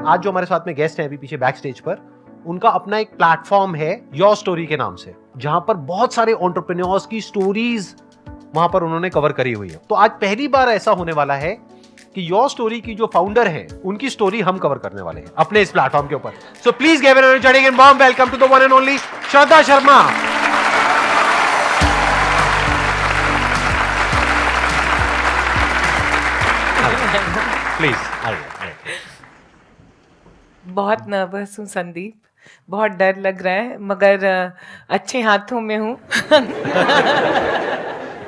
आज जो हमारे साथ में गेस्ट हैं अभी पीछे बैक स्टेज पर, उनका अपना एक प्लेटफॉर्म है योर स्टोरी के नाम से, जहां पर बहुत सारे एंटरप्रेन्योर्स की स्टोरीज वहां पर उन्होंने कवर करी हुई है। तो आज पहली बार ऐसा होने वाला है कि योर स्टोरी की जो फाउंडर है उनकी स्टोरी हम कवर करने वाले हैं अपने इस प्लेटफॉर्म के ऊपर। So please give an energetic and warm welcome to the one and only Shraddha Sharma. Please आइए। बहुत नर्वस हूँ संदीप, बहुत डर लग रहा है, मगर अच्छे हाथों में हूँ।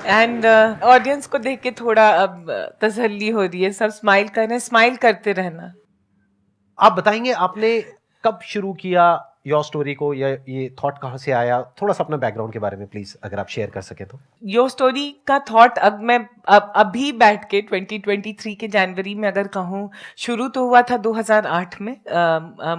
एंड ऑडियंस को देख के थोड़ा अब तसल्ली हो रही है, सब स्माइल कर रहे हैं, स्माइल करते रहना। आप बताएंगे आपने कब शुरू किया योर स्टोरी को, या ये थॉट कहाँ से आया? थोड़ा सा अपना बैकग्राउंड के बारे में प्लीज अगर आप शेयर कर सके तो। योर स्टोरी का थॉट अब मैं अभी बैठ के 2023 के जनवरी में अगर कहूँ, शुरू तो हुआ था 2008 में,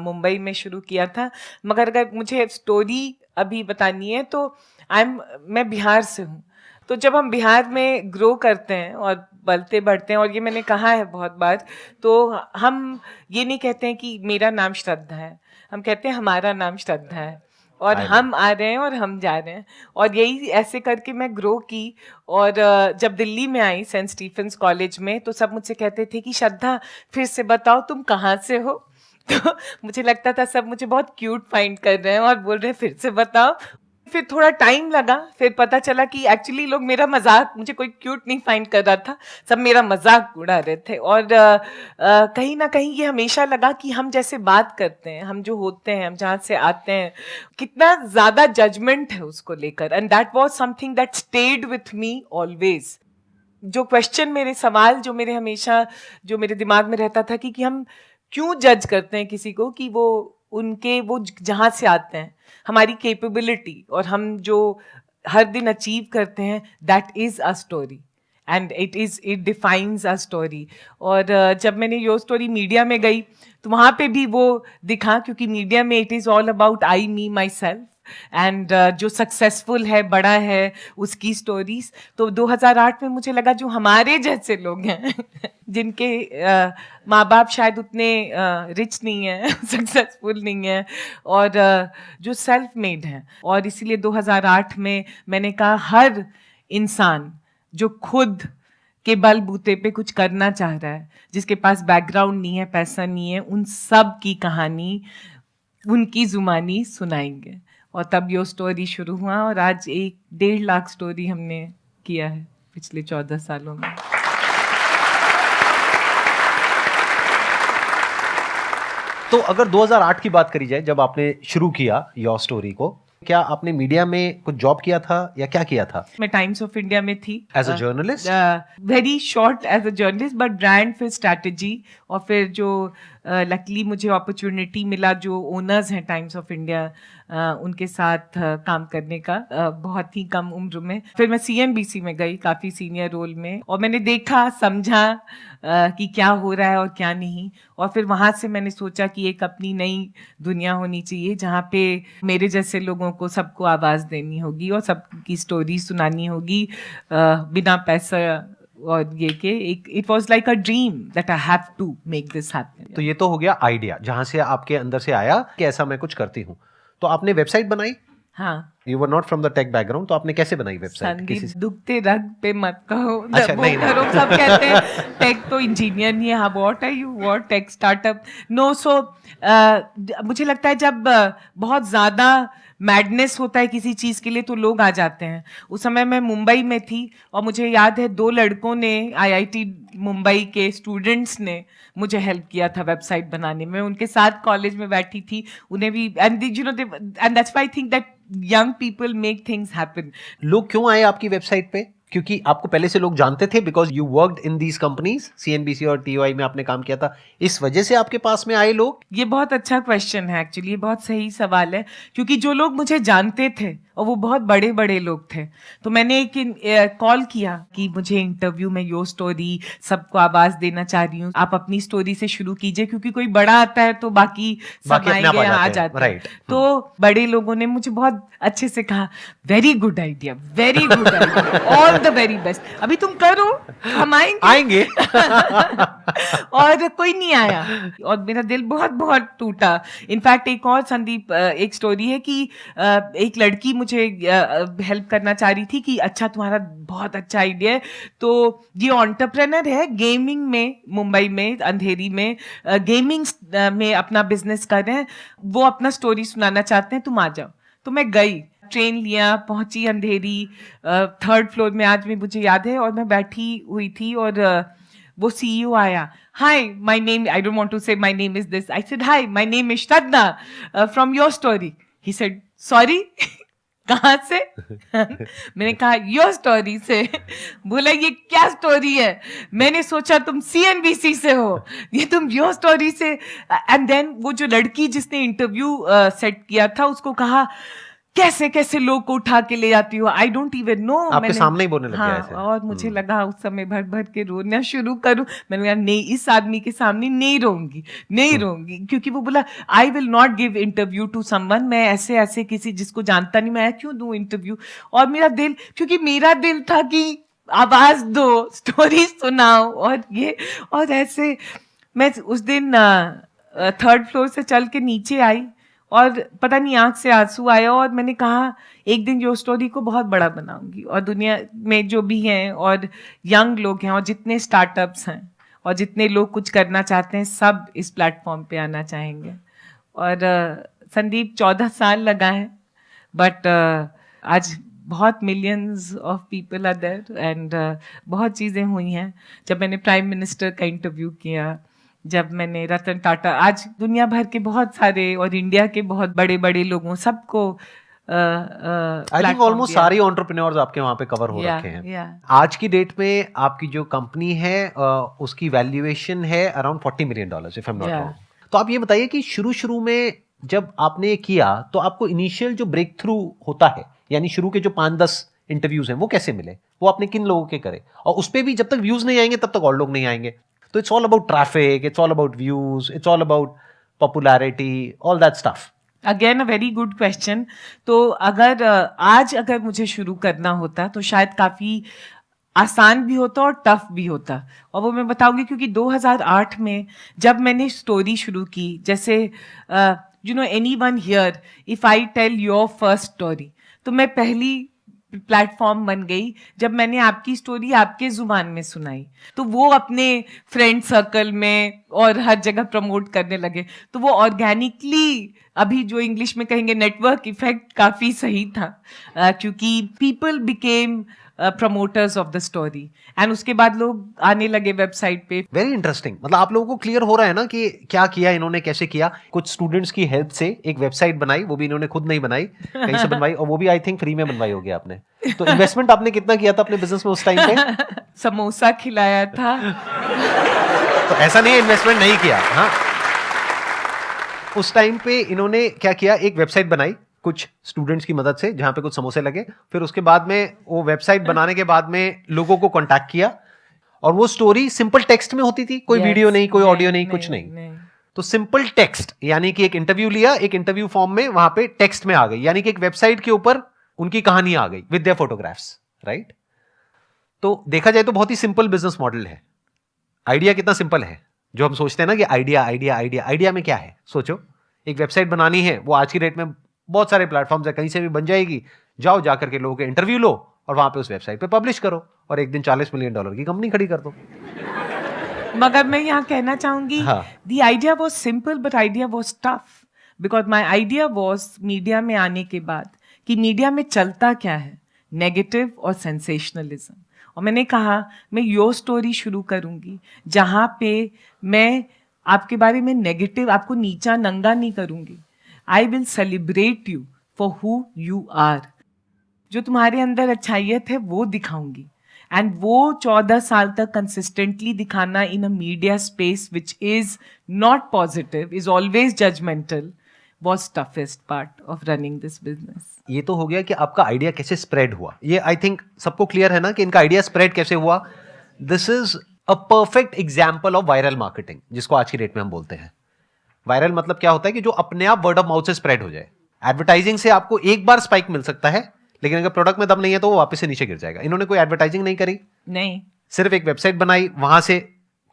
मुंबई में शुरू किया था। मगर अगर मुझे स्टोरी अभी बतानी है तो मैं बिहार से हूँ। तो जब हम बिहार में ग्रो करते हैं और बढ़ते बढ़ते हैं, और ये मैंने कहा है बहुत बार, तो हम ये नहीं कहते हैं कि मेरा नाम श्रद्धा है, हम कहते हैं हमारा नाम श्रद्धा है, और हम आ रहे हैं और हम जा रहे हैं। और यही ऐसे करके मैं ग्रो की। और जब दिल्ली में आई सेंट स्टीफेंस कॉलेज में, तो सब मुझसे कहते थे कि श्रद्धा फिर से बताओ तुम कहाँ से हो। तो मुझे लगता था सब मुझे बहुत क्यूट फाइंड कर रहे हैं और बोल रहे हैं फिर से बताओ। फिर थोड़ा टाइम लगा, फिर पता चला कि एक्चुअली लोग मेरा मजाक, मुझे कोई क्यूट नहीं फाइंड कर रहा था, सब मेरा मजाक उड़ा रहे थे। और कहीं ना कहीं ये हमेशा लगा कि हम जैसे बात करते हैं, हम जो होते हैं, हम जहाँ से आते हैं, कितना ज़्यादा जजमेंट है उसको लेकर। And that was something that stayed with me always. जो क्वेश्चन, मेरे सवाल जो मेरे हमेशा जो मेरे दिमाग में रहता था कि हम क्यों जज करते हैं किसी को, कि वो जहाँ से आते हैं, हमारी कैपेबिलिटी और हम जो हर दिन अचीव करते हैं, that is a story and it defines a story. और जब मैंने योर स्टोरी मीडिया में गई तो वहाँ पे भी वो दिखा, क्योंकि मीडिया में it is all about I, me, my self, and जो सक्सेसफुल है, बड़ा है, उसकी स्टोरीज। तो 2008 में मुझे लगा जो हमारे जैसे लोग हैं जिनके माँ बाप शायद उतने रिच नहीं हैं, सक्सेसफुल नहीं हैं, और जो सेल्फ मेड हैं, और इसीलिए 2008 में मैंने कहा हर इंसान जो खुद के बलबूते पे कुछ करना चाह रहा है, जिसके पास बैकग्राउंड नहीं है, पैसा नहीं है, उन सब की कहानी, उनकी जुबानी सुनाएंगे। और तब यो स्टोरी शुरू हुआ, और आज 1.5 लाख स्टोरी हमने किया है पिछले 14 सालों में। तो अगर 2008 की बात करी जाए, जब आपने शुरू किया योर स्टोरी को, क्या आपने मीडिया में कुछ जॉब किया था या क्या किया था? मैं टाइम्स ऑफ इंडिया में थी as a journalist, very short as a journalist, but brand, फिर स्ट्रैटेजी, और फिर जो लकीली मुझे अपॉर्चुनिटी मिला जो ओनर्स हैं टाइम्स ऑफ इंडिया, उनके साथ काम करने का बहुत ही कम उम्र में। फिर मैं CNBC में गई काफ़ी सीनियर रोल में, और मैंने देखा, समझा कि क्या हो रहा है और क्या नहीं। और फिर वहाँ से मैंने सोचा कि एक अपनी नई दुनिया होनी चाहिए जहाँ पे मेरे जैसे लोगों को सबको आवाज़ देनी होगी और सबकी स्टोरी सुनानी होगी बिना पैसा और ये के। It was like a dream that I have to make this happen. तो ये तो हो गया आइडिया जहां से आपके अंदर से आया कि ऐसा मैं कुछ करती हूँ। तो आपने वेबसाइट बनाई? हाँ। You were not from the tech background, तो आपने कैसे बनाई वेबसाइट? संदीप, दुखते रग पे मत कहो। अच्छा, नहीं, करो, सब कहते हैं टेक तो इंजीनियर नहीं है। हाँ, what are you, what tech startup? No. So मुझे लगता है जब बहुत ज्यादा मैडनेस होता है किसी चीज के लिए तो लोग आ जाते हैं। उस समय मैं मुंबई में थी, और मुझे याद है 2 लड़कों ने, IIT मुंबई के स्टूडेंट्स ने मुझे हेल्प किया था वेबसाइट बनाने में। उनके साथ कॉलेज में बैठी थी, उन्हें भी, and you know, and that's why I think that young people make things happen. लोग क्यों आए आपकी वेबसाइट पे? क्योंकि आपको पहले से लोग जानते थे, because you worked in these companies, CNBC और TOI में आपने काम किया था, इस वजह से आपके पास में आए लोग? ये बहुत अच्छा क्वेश्चन है एक्चुअली, ये बहुत सही सवाल है, क्योंकि जो लोग मुझे जानते थे और वो बहुत बड़े बड़े लोग थे, तो मैंने एक कॉल किया कि मुझे इंटरव्यू में योर स्टोरी, सबको आवाज देना चाह रही हूँ, आप अपनी स्टोरी से शुरू कीजिए, क्योंकि कोई बड़ा आता है तो बाकी सब आएंगे, आ जाते हैं। तो बड़े लोगों ने मुझे बहुत अच्छे से कहा, very good idea, very good idea, all the very best. अभी तुम करो, हम आएंगे। और कोई नहीं आया और मेरा दिल बहुत बहुत टूटा। इनफैक्ट एक और संदीप एक स्टोरी है कि एक लड़की मुझे हेल्प करना चाह रही थी कि अच्छा तुम्हारा बहुत अच्छा आइडिया है, तो ये एंटरप्रेन्योर है गेमिंग में, मुंबई में अंधेरी में गेमिंग में अपना बिजनेस कर रहे हैं, वो अपना स्टोरी सुनाना चाहते हैं, तुम आ जाओ। तो मैं गई, ट्रेन लिया, पहुंची अंधेरी, 3rd फ्लोर में, आज भी मुझे याद है, और मैं बैठी हुई थी और वो सीईओ आया। Hi my name, I don't want to say my name is this, I said hi my name is Shraddha from YourStory. He said sorry कहाँ से? मैंने कहा योर स्टोरी से। बोला ये क्या स्टोरी है? मैंने सोचा तुम CNBC से हो, ये तुम योर स्टोरी से। एंड देन वो जो लड़की जिसने इंटरव्यू सेट किया था उसको कहा कैसे कैसे लोग को उठा के ले जाती हो, आई डोंट इवन नो। आपके सामने ही बोलने लग गया ऐसे। और मुझे लगा उस समय भर भर के रोना शुरू करूं। मैंने कहा नहीं, इस आदमी के सामने नहीं रोऊंगी, क्योंकि वो बोला I will not give interview to someone, मैं ऐसे ऐसे किसी जिसको जानता नहीं मैं क्यों दूं इंटरव्यू। और मेरा दिल, क्योंकि मेरा दिल था कि आवाज दो, स्टोरी सुनाओ, और ये और ऐसे। मैं उस दिन 3rd फ्लोर से चल के नीचे आई और पता नहीं आंख से आंसू आया, और मैंने कहा एक दिन यो स्टोरी को बहुत बड़ा बनाऊंगी, और दुनिया में जो भी हैं और यंग लोग हैं और जितने स्टार्टअप्स हैं और जितने लोग कुछ करना चाहते हैं सब इस प्लेटफॉर्म पे आना चाहेंगे। और संदीप 14 साल लगा है, बट आज बहुत millions of people are there, and बहुत चीज़ें हुई हैं। जब मैंने प्राइम मिनिस्टर का इंटरव्यू किया, जब मैंने रतन टाटा, आज दुनिया भर के बहुत सारे और इंडिया के बहुत बड़े बड़े लोगों सबको आई थिंक ऑलमोस्ट सारे एंटरप्रेन्योर्स आपके वहां पे कवर हो रखे हैं। आज की डेट में आपकी जो कंपनी है उसकी वैल्यूएशन है around $40 million if I am not wrong. तो आप ये बताइए कि शुरू में जब आपने किया तो आपको इनिशियल जो ब्रेक थ्रू होता है, यानी शुरू के जो 5-10 इंटरव्यूज हैं वो कैसे मिले, वो आपने किन लोगों के करे, और उस पे भी जब तक व्यूज नहीं आएंगे तब तक और लोग नहीं आएंगे। तो it's all about traffic, it's all about views, it's all about popularity, all that stuff. Again a very good question. तो अगर मुझे शुरू करना होता तो शायद काफी आसान भी होता और टफ भी होता, और वो मैं बताऊंगी क्योंकि 2008 में जब मैंने स्टोरी शुरू की, जैसे you know anyone here if I tell your first story, तो मैं पहली प्लेटफॉर्म बन गई जब मैंने आपकी स्टोरी आपके जुबान में सुनाई, तो वो अपने फ्रेंड सर्कल में और हर जगह प्रमोट करने लगे। तो वो ऑर्गेनिकली, अभी जो इंग्लिश में कहेंगे नेटवर्क इफेक्ट, काफी सही था, क्योंकि people became promoters of the story, and उसके बाद लोग आने लगे वेबसाइट पे। Very interesting. मतलब आप लोगों को क्लियर हो रहा है ना कि क्या किया इन्होंने, कैसे किया। कुछ स्टूडेंट्स की हेल्प से एक वेबसाइट बनाई, वो भी इन्होंने खुद नहीं बनाई, कहीं से बनवाई, और वो भी आई थिंक फ्री में बनवाई होगी आपने। तो इन्वेस्टमेंट आपने कितना किया था अपने बिजनेस में उस टाइम पे? समोसा खिलाया था। तो ऐसा नहीं है इन्वेस्टमेंट नहीं किया। हाँ, उस टाइम पे इन्होंने क्या किया, एक वेबसाइट बनाई कुछ स्टूडेंट्स की मदद से, जहां पे कुछ समोसे लगे। फिर उसके बाद में वो वेबसाइट बनाने के बाद में लोगों को कांटेक्ट किया, और वो स्टोरी सिंपल टेक्स्ट में होती थी, कोई वीडियो नहीं, कोई ऑडियो नहीं, कुछ नहीं। तो सिंपल टेक्स्ट, यानी कि एक इंटरव्यू लिया, एक इंटरव्यू फॉर्म में वहां पे टेक्स्ट में आ गई, यानी कि एक वेबसाइट के ऊपर उनकी कहानी आ गई विद देयर फोटोग्राफ्स, राइट। तो देखा जाए तो बहुत ही सिंपल बिजनेस मॉडल है। आइडिया कितना सिंपल है, जो हम सोचते हैं ना कि आइडिया में क्या है। सोचो, एक वेबसाइट बनानी है, वो आज की डेट में बहुत सारे प्लेटफॉर्म्स है, कहीं से भी बन जाएगी। जाओ, जाकर के लोगों के इंटरव्यू लो और वहां पे उस वेबसाइट पे पब्लिश करो, और एक दिन $40 मिलियन की कंपनी खड़ी कर दो। मगर मैं यहाँ कहना चाहूंगी, the idea was simple but idea was tough, because my idea was media में आने के बाद कि मीडिया में चलता क्या है, नेगेटिव और सेंसेशनलिज्म। और मैंने कहा मैं योर स्टोरी शुरू करूंगी जहां पे मैं आपके बारे में नेगेटिव, आपको नीचा नंगा नहीं करूंगी। I will celebrate you for who you are. जो तुम्हारे अंदर अच्छाइयत है वो दिखाऊंगी, एंड वो 14 साल तक कंसिस्टेंटली दिखाना in a media space which is not positive, is always judgemental, was toughest part of running this business. ये तो हो गया कि आपका आइडिया कैसे स्प्रेड हुआ। ये आई थिंक सबको क्लियर है ना कि इनका आइडिया स्प्रेड कैसे हुआ। This is a perfect example of viral marketing, जिसको आज की डेट में हम बोलते हैं। वायरल मतलब क्या होता है कि जो अपने आप वर्ड ऑफ माउथ से स्प्रेड हो जाए। एडवर्टाइजिंग से आपको एक बार स्पाइक मिल सकता है, लेकिन अगर प्रोडक्ट में दम नहीं है तो वो वापस से नीचे गिर जाएगा। इन्होंने कोई एडवर्टाइजिंग नहीं करी, नहीं, सिर्फ एक वेबसाइट बनाई, वहां से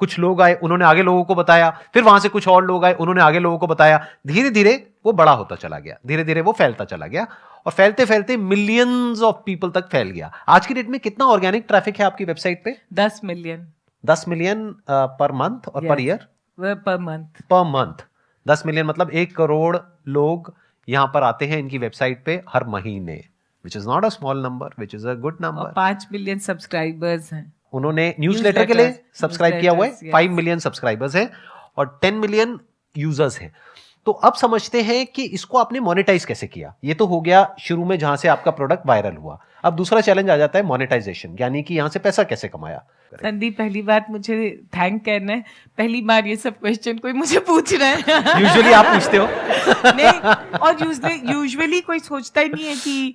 कुछ लोग आए, उन्होंने आगे लोगों को बताया, फिर वहां से कुछ और लोग आए, उन्होंने आगे लोगों को बताया, धीरे धीरे वो बड़ा होता चला गया, धीरे धीरे वो फैलता चला गया और फैलते फैलते मिलियंस ऑफ पीपल तक फैल गया। आज की डेट में कितना ऑर्गेनिक ट्रैफिक है आपकी वेबसाइट पे? 10 मिलियन। 10 मिलियन पर मंथ और per year? Per month. Per month 10 million मतलब 1 करोड़ लोग यहां पर आते हैं इनकी वेबसाइट पे हर महीने, विच is not a small number, which is a good number. 5 million subscribers हैं। उन्होंने न्यूज़लेटर के लिए सब्सक्राइब किया हुआ है, yes. 5 मिलियन सब्सक्राइबर्स हैं और 10 मिलियन यूजर्स हैं। तो अब समझते हैं कि इसको आपने मोनेटाइज कैसे किया। ये तो हो गया शुरू में जहां से आपका प्रोडक्ट वायरल हुआ। अब दूसरा चैलेंज आ जाता है मोनेटाइजेशन, यानी कि यहां से पैसा कैसे कमाया। संदीप, पहली बात मुझे थैंक कहना है, पहली बार ये सब क्वेश्चन कोई मुझे पूछ रहा है। यूजुअली आप पूछते हो। नहीं, और यूजुअली कोई सोचता ही नहीं है कि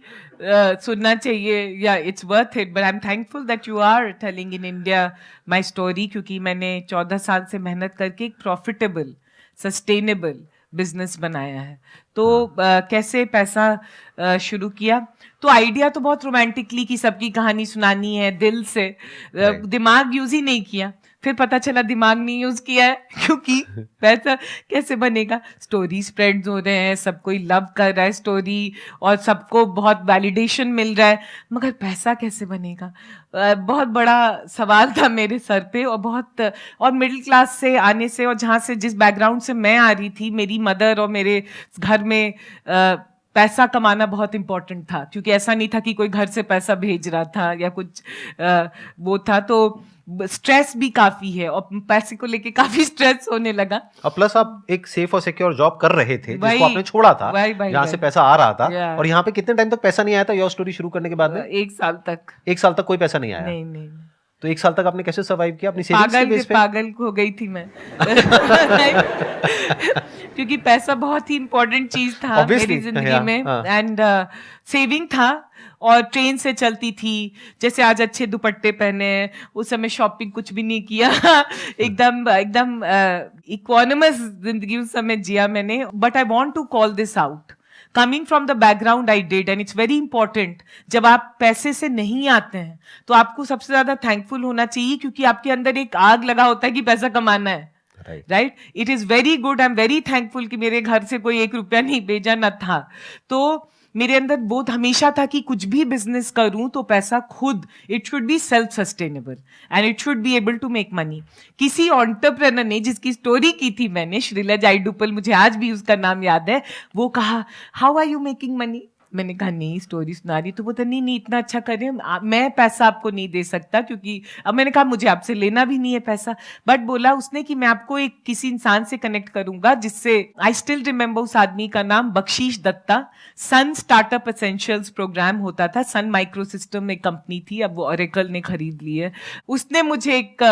सुनना चाहिए या it's worth it, but I am thankful that you are telling in India my story, क्योंकि मैंने 14 साल से मेहनत करके एक प्रॉफिटेबल सस्टेनेबल बिजनेस बनाया है। तो कैसे पैसा शुरू किया, तो आइडिया तो बहुत रोमांटिकली कि सबकी कहानी सुनानी है दिल से, दिमाग यूज ही नहीं किया। फिर पता चला दिमाग नहीं यूज किया है, क्योंकि पैसा कैसे बनेगा। स्टोरी स्प्रेड्स हो रहे हैं, सब कोई लव कर रहा है स्टोरी और सबको बहुत वैलिडेशन मिल रहा है, मगर पैसा कैसे बनेगा, बहुत बड़ा सवाल था मेरे सर पे। और मिडिल क्लास से आने से, और जहाँ से जिस बैकग्राउंड से मैं आ रही थी, मेरी मदर और मेरे घर में पैसा कमाना बहुत इंपॉर्टेंट था, क्योंकि ऐसा नहीं था कि कोई घर से पैसा भेज रहा था या कुछ वो था। तो स्ट्रेस भी काफी है और पैसे को लेके काफी स्ट्रेस होने लगा। और प्लस आप एक सेफ और सिक्योर जॉब कर रहे थे जिसको आपने छोड़ा था, जहाँ से पैसा आ रहा था। और यहाँ पे कितने टाइम तक पैसा नहीं आया था योर स्टोरी शुरू करने के बाद में? 1 साल तक। 1 साल तक कोई पैसा नहीं आया? नहीं। तो 1 साल तक आपने कैसे सर्वाइव किया अपनी सेविंग्स के बेस पे? पागल हो गई थी मैं। क्योंकि पैसा बहुत ही इंपॉर्टेंट चीज था मेरी जिंदगी में, एंड सेविंग था और ट्रेन से चलती थी। जैसे आज अच्छे दुपट्टे पहने, उस समय शॉपिंग कुछ भी नहीं किया। एकदम इकोनॉमस जिंदगी उस समय जिया मैंने। But I want to call this out, coming from the background I did, and it's very important. जब आप पैसे से नहीं आते हैं तो आपको सबसे ज्यादा थैंकफुल होना चाहिए, क्योंकि आपके अंदर एक आग लगा होता है कि पैसा कमाना है। Right, it is very good, I am very thankful कि मेरे घर से कोई 1 रुपया नहीं भेजा न था। तो मेरे अंदर बोध हमेशा था कि कुछ भी बिजनेस करूं तो पैसा खुद, it should be self sustainable and it should be able to make money. किसी एंटरप्रेन्योर ने, जिसकी स्टोरी की थी मैंने, श्रीला जाइडुपल, मुझे आज भी उसका नाम याद है, वो कहा how are you making money. मैंने कहा नहीं, स्टोरी सुना रही। तो बोलता नहीं इतना अच्छा कर रहे हैं, मैं पैसा आपको नहीं दे सकता, क्योंकि अब मैंने कहा मुझे आपसे लेना भी नहीं है पैसा। बट बोला उसने कि मैं आपको एक किसी इंसान से कनेक्ट करूंगा जिससे, आई स्टिल रिमेंबर उस आदमी का नाम, बख्शीश दत्ता। सन स्टार्टअप एसेंशियल्स प्रोग्राम होता था, सन माइक्रो सिस्टम में कंपनी थी, अब वो ओरेकल ने खरीद ली है। उसने मुझे एक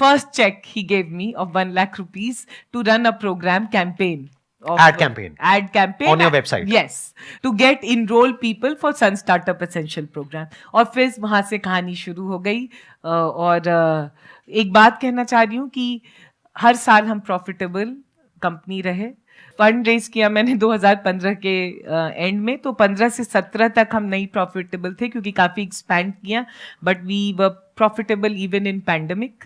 फर्स्ट चेक ही gave me of 1 lakh rupees to run a programme campaign, ad campaign on your website, yes, to get enroll people for Sun Startup Essential program। और फिर वहां से कहानी शुरू हो गई। और एक बात कहना चाह रही हूँ कि हर साल हम प्रॉफिटेबल कंपनी रहे। फंड रेज किया मैंने 2015 के एंड में, तो 15 से 17 तक हम नहीं प्रॉफिटेबल थे, क्योंकि काफी एक्सपैंड किया, but we were profitable even in pandemic.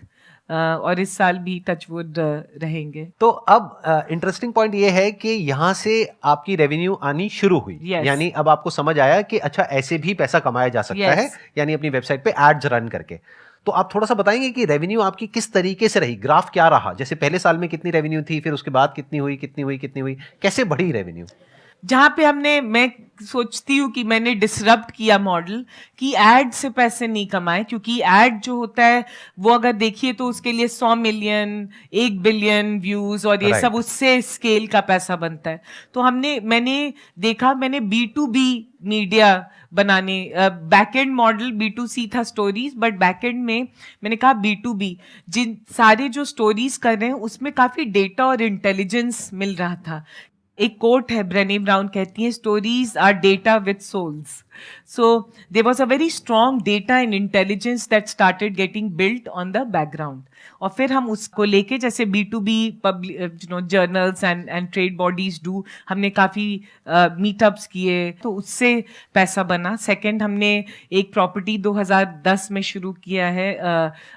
और इस साल भी टचवुड रहेंगे। तो अब इंटरेस्टिंग पॉइंट ये है कि यहाँ से आपकी रेवेन्यू आनी शुरू हुई। yes. यानी अब आपको समझ आया कि अच्छा ऐसे भी पैसा कमाया जा सकता yes. है, यानी अपनी वेबसाइट पे एड्स रन करके। तो आप थोड़ा सा बताएंगे कि रेवेन्यू आपकी किस तरीके से रही, ग्राफ क्या रहा, जैसे पहले साल में कितनी रेवेन्यू थी, फिर उसके बाद कितनी हुई, कैसे बढ़ी रेवेन्यू? जहां पे मैं सोचती हूँ कि मैंने डिसरप्ट किया मॉडल, कि एड से पैसे नहीं कमाए, क्योंकि एड जो होता है वो अगर देखिए तो उसके लिए 100 मिलियन 1 बिलियन व्यूज और ये सब, उससे स्केल का पैसा बनता है। तो मैंने देखा, मैंने B2B मीडिया बनाने, बैकएंड मॉडल B2C था स्टोरीज, बट बैकएंड में मैंने कहा B2B, जिन सारे जो स्टोरीज कर रहे हैं उसमें काफी डेटा और इंटेलिजेंस मिल रहा था। एक कोट है, ब्रेने ब्राउन कहती है, stories are data with souls. So there was a very strong data and intelligence that started getting built on the background. और फिर हम उसको लेके जैसे B2B journals and trade bodies do, हमने काफ़ी मीटअप्स किए तो उससे पैसा बना. सेकंड, हमने एक प्रॉपर्टी 2010 में शुरू किया है,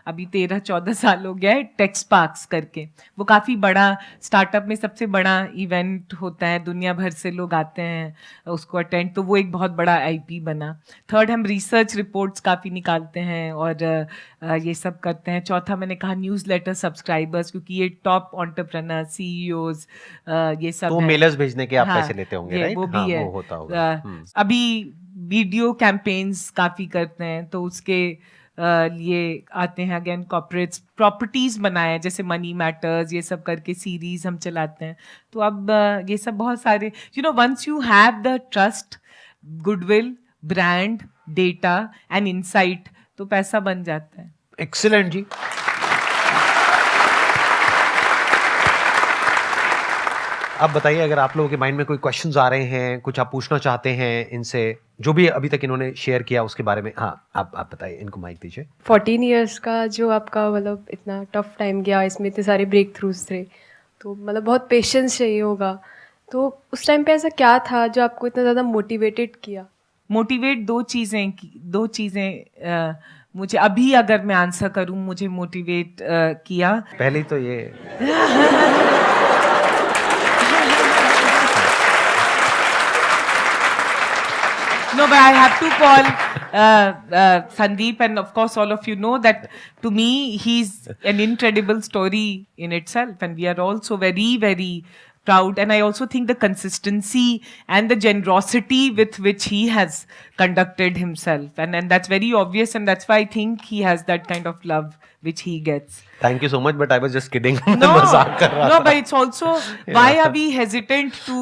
अभी 13-14 साल हो गया है, टेक्स पार्क्स करके. वो काफ़ी बड़ा स्टार्टअप में सबसे बड़ा इवेंट होता है, दुनिया भर से लोग आते हैं उसको अटेंड, तो वो एक बहुत बड़ा IP बना. थर्ड, हम रिसर्च रिपोर्ट्स काफ़ी निकालते हैं और ये सब करते हैं. चौथा, मैंने कहा न्यूज़लेटर सब्सक्राइबर्स, क्योंकि ये टॉप एंटरप्रेन्योर CEOs ये सब तो मेलर्स भेजने के आप पैसे लेते होंगे, राइट? वो भी है. वो होता होगा. अभी वीडियो कैंपेन्स काफ़ी करते हैं तो उसके लिए आते हैं अगेन कॉर्पोरेट्स. प्रॉपर्टीज बनाए जैसे मनी मैटर्स, ये सब करके सीरीज हम चलाते हैं. तो अब ये सब बहुत सारे once you have the trust, goodwill, brand, data and insight, तो पैसा बन जाता है. एक्सीलेंट जी. अब बताइए, अगर आप लोगों के माइंड में कोई क्वेश्चंस आ रहे हैं, कुछ आप पूछना चाहते हैं इनसे, जो भी अभी तक इन्होंने शेयर किया उसके बारे में. हाँ, आप बताइए, इनको माइक दीजिए. 14 इयर्स का जो आपका मतलब इतना टफ टाइम गया, इसमें इतने सारे ब्रेक थ्रूज थे, तो मतलब बहुत पेशेंस चाहिए होगा. तो उस टाइम पे ऐसा क्या था जो आपको इतना ज़्यादा मोटिवेटेड किया? मोटिवेट दो चीज़ें मुझे अभी अगर मैं आंसर करूं, मुझे मोटिवेट किया. पहले तो ये No, but I have to call Sandeep, and of course all of you know that to me he's an incredible story in itself, and we are also very, very proud. And I also think the consistency and the generosity with which he has conducted himself, and that's very obvious, and that's why I think he has that kind of love which he gets. Thank you so much, but I was just kidding. No, मजाक कर रहा था. but it's also why are we hesitant to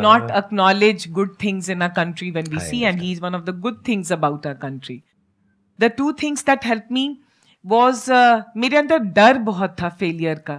not acknowledge good things in our country when we see, and he's one of the good things about our country. The two things that helped me was मेरे अंदर डर बहुत था failure का.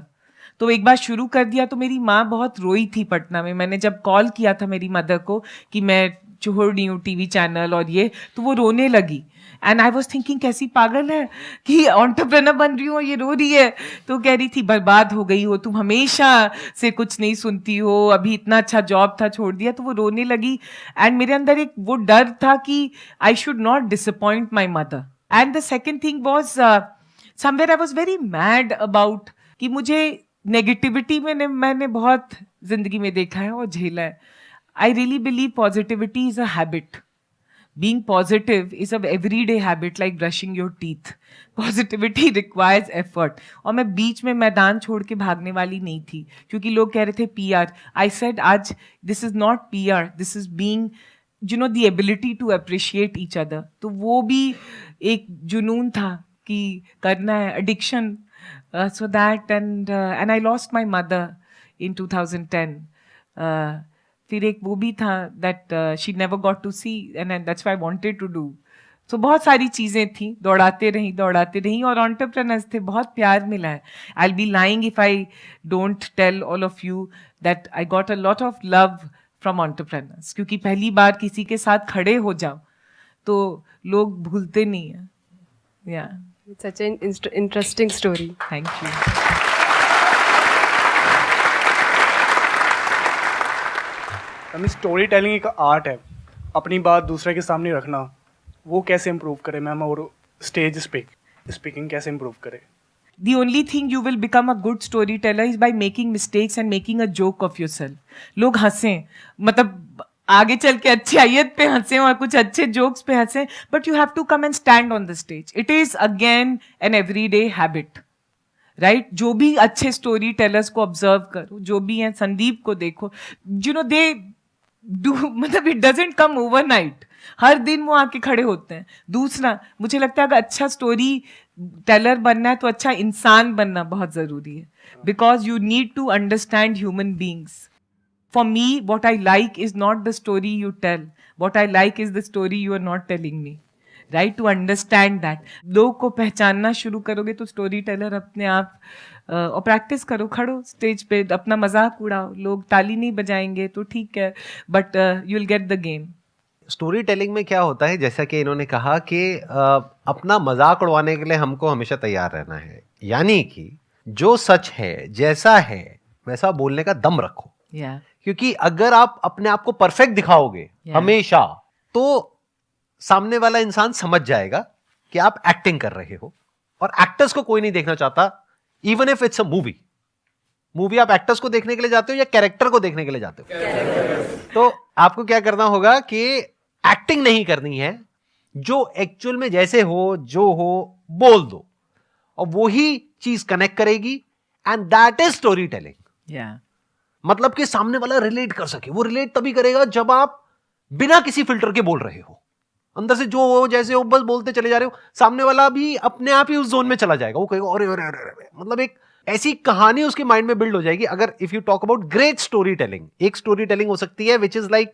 तो एक बार शुरू कर दिया तो मेरी माँ बहुत रोई थी पटना में. मैंने जब कॉल किया था मेरी मदर को कि मैं छोड़ रही हूँ TV चैनल और ये, तो वो रोने लगी. एंड आई वॉज थिंकिंग कैसी पागल है कि एंटरप्रेन्योर बन रही हूँ, ये रो रही है. तो कह रही थी बर्बाद हो गई हो तुम, हमेशा से कुछ नहीं सुनती हो, अभी इतना अच्छा जॉब था छोड़ दिया. तो वो रोने लगी. एंड मेरे अंदर एक वो डर था कि I should not disappoint my mother. And the second thing was somewhere I was very mad about कि मुझे नेगेटिविटी में मैंने बहुत जिंदगी में देखा है और झेला है. I really believe positivity is a habit. Being positive is a everyday habit like brushing your teeth. Positivity requires effort. और मैं बीच में मैदान छोड़ के भागने वाली नहीं थी क्योंकि लोग कह रहे थे PR. I said आज this is not PR. This is being the ability to appreciate each other. तो वो भी एक जुनून था कि करना है, addiction. So that and I lost my mother in 2010. फिर एक वो भी था that she never got to see and that's why I wanted to do. So बहुत सारी चीज़ें थी, दौड़ाते रही और entrepreneurs थे, बहुत प्यार मिला है. I'll be lying if I don't tell all of you that I got a lot of love from entrepreneurs. क्योंकि पहली बार किसी के साथ खड़े हो जाओ तो लोग भूलते नहीं हैं. Yeah. It's such an interesting story. Thank you. Story telling एक आर्ट है, अपनी बात दूसरे के सामने रखना, वो कैसे इम्प्रूव करे मैम, और स्टेज स्पीकिंग कैसे इम्प्रूव करे? The only thing you will become a good storyteller is by making mistakes and making a joke of yourself. लोग हंसें, मतलब आगे चल के अच्छाइयत पे हंसें और कुछ अच्छे जोक्स पे हंसें, but you have to come and stand on the stage. It is again an everyday habit. Right जो भी अच्छे स्टोरी टेलर्स को ऑब्जर्व करो, जो भी हैं, संदीप को देखो, दे डू, मतलब इट डजंट कम ओवरनाइट. हर दिन वो आके खड़े होते हैं. दूसरा, मुझे लगता है अगर अच्छा स्टोरी टेलर बनना है तो अच्छा इंसान बनना बहुत जरूरी है, because you need to understand human beings. For me what I like is not the story you tell, what I like is the story you are not telling me. Right, to understand that. लोग को पहचानना शुरू करोगे तो story teller अपने आप. और practice करो, खड़ो स्टेज पे, अपना मजाक उड़ाओ, लोग ताली नहीं बजाएंगे तो ठीक है, but you will get the game. Story telling में क्या होता है, जैसा कि इन्होंने कहा कि अपना मजाक उड़वाने के लिए हमको हमेशा तैयार रहना है, यानी कि जो सच है जैसा है वैसा बोलने का दम रखो। क्योंकि अगर आप अपने आप को परफेक्ट दिखाओगे हमेशा, तो सामने वाला इंसान समझ जाएगा कि आप एक्टिंग कर रहे हो, और एक्टर्स को कोई नहीं देखना चाहता, even if it's a movie आप एक्टर्स को देखने के लिए जाते हो या कैरेक्टर को देखने के लिए जाते हो? तो आपको क्या करना होगा कि एक्टिंग नहीं करनी है, जो एक्चुअल में जैसे हो जो हो बोल दो, और वही चीज कनेक्ट करेगी, and that is story telling. मतलब कि सामने वाला रिलेट कर सके। वो रिलेट तभी करेगा जब आप बिना किसी फिल्टर के बोल रहे हो, अंदर से जो हो जैसे हो बस बोलते चले जा रहे हो, सामने वाला भी अपने आप ही उस जोन में चला जाएगा। वो कहेगा अरे अरे अरे अरे, मतलब एक ऐसी कहानी उसके माइंड में बिल्ड हो जाएगी। अगर if you talk about great story telling, एक स्टोरी टेलिंग हो सकती है which is like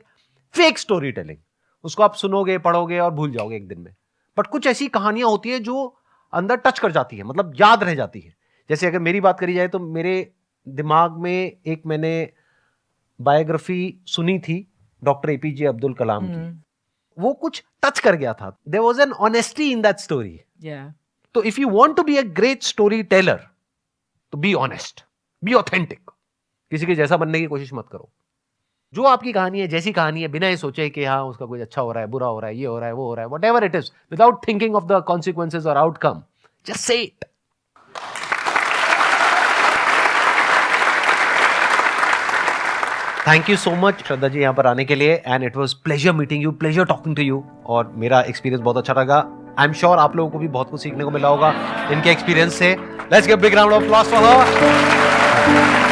fake story telling, उसको आप सुनोगे पढ़ोगे और भूल जाओगे एक दिन में। बट कुछ ऐसी कहानियां होती है जो अंदर टच कर जाती है, मतलब याद रह जाती है। जैसे अगर मेरी बात करी जाए तो मेरे दिमाग में एक मैंने बायोग्राफी सुनी थी डॉक्टर एपीजे अब्दुल कलाम की, वो कुछ टच कर गया था। There was an honesty in that story. तो if you want to be a great storyteller, तो बी ऑनेस्ट, बी ऑथेंटिक। किसी के जैसा बनने की कोशिश मत करो। जो आपकी कहानी है, जैसी कहानी है, बिना ये सोचे कि हाँ उसका कुछ अच्छा हो रहा है, बुरा हो रहा है, ये हो रहा है, वो हो रहा है, whatever it is, without thinking of the consequences और outcome, just say it. Thank you so much Shraddha ji यहाँ पर आने के लिए, and it was pleasure meeting you, pleasure talking to you, और मेरा एक्सपीरियंस बहुत अच्छा लगा। आई एम श्योर आप लोगों को भी बहुत कुछ सीखने को मिला होगा इनके एक्सपीरियंस से। Let's give big round of applause for her.